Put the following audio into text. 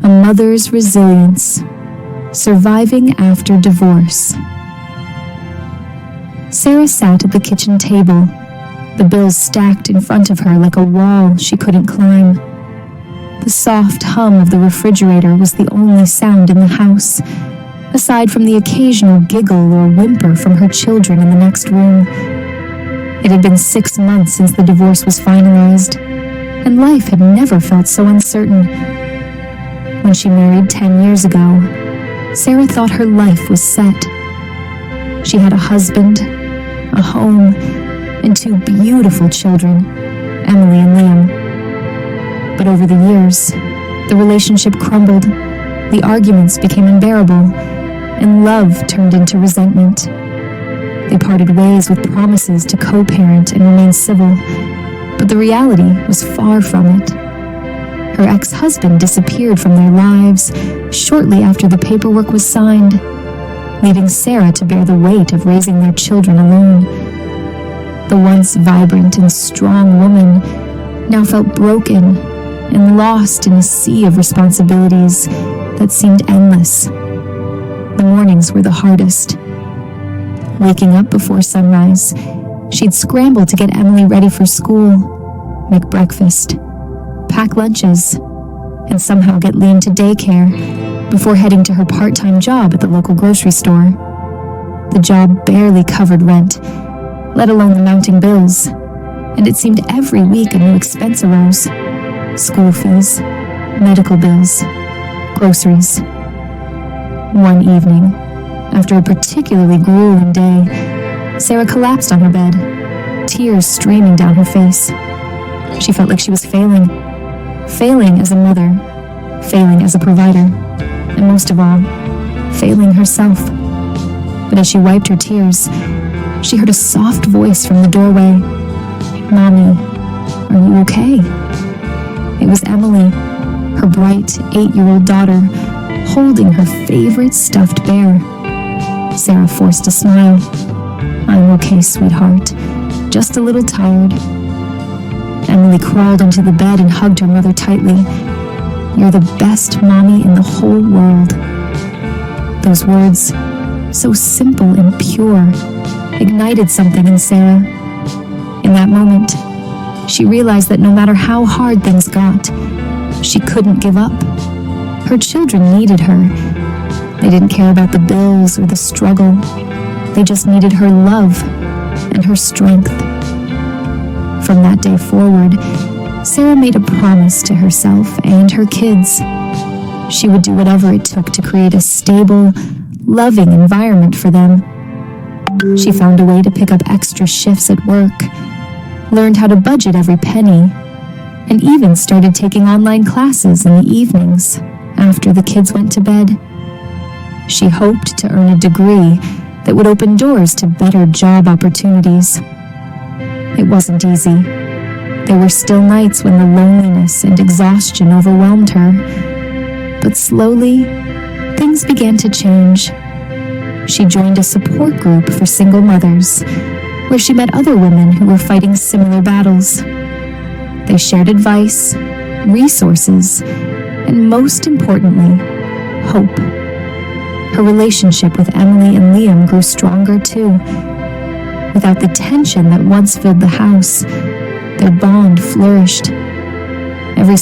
A mother's resilience, surviving after divorce. Sarah sat at the kitchen table, the bills stacked in front of her like a wall she couldn't climb. The soft hum of the refrigerator was the only sound in the house, aside from the occasional giggle or whimper from her children in the next room. It had been 6 months since the divorce was finalized, and life had never felt so uncertain. When she married 10 years ago, Sarah thought her life was set. She had a husband, a home, and 2 beautiful children, Emily and Liam. But over the years, the relationship crumbled, the arguments became unbearable, and love turned into resentment. They parted ways with promises to co-parent and remain civil, but the reality was far from it. Her ex-husband disappeared from their lives shortly after the paperwork was signed, leaving Sarah to bear the weight of raising their children alone. The once vibrant and strong woman now felt broken and lost in a sea of responsibilities that seemed endless. The mornings were the hardest. Waking up before sunrise, she'd scramble to get Emily ready for school, make breakfast, pack lunches, and somehow get Liam to daycare before heading to her part-time job at the local grocery store. The job barely covered rent, let alone the mounting bills, and it seemed every week a new expense arose. School fees, medical bills, groceries. One evening, after a particularly grueling day, Sarah collapsed on her bed, tears streaming down her face. She felt like she was failing as a mother, failing as a provider, and most of all, failing herself. But as she wiped her tears, she heard a soft voice from the doorway. "Mommy, are you okay?" It was Emily, her bright 8-year-old daughter, holding her favorite stuffed bear. Sarah forced a smile. "I'm okay, sweetheart. Just a little tired." Emily crawled onto the bed and hugged her mother tightly. "You're the best mommy in the whole world." Those words, so simple and pure, ignited something in Sarah. In that moment, she realized that no matter how hard things got, she couldn't give up. Her children needed her. They didn't care about the bills or the struggle. They just needed her love and her strength. From that day forward, Sarah made a promise to herself and her kids. She would do whatever it took to create a stable, loving environment for them. She found a way to pick up extra shifts at work, learned how to budget every penny, and even started taking online classes in the evenings after the kids went to bed. She hoped to earn a degree that would open doors to better job opportunities. It wasn't easy. There were still nights when the loneliness and exhaustion overwhelmed her. But slowly, things began to change. She joined a support group for single mothers, where she met other women who were fighting similar battles. They shared advice, resources, and most importantly, hope. Her relationship with Emily and Liam grew stronger too. Without the tension that once filled the house, their bond flourished. Every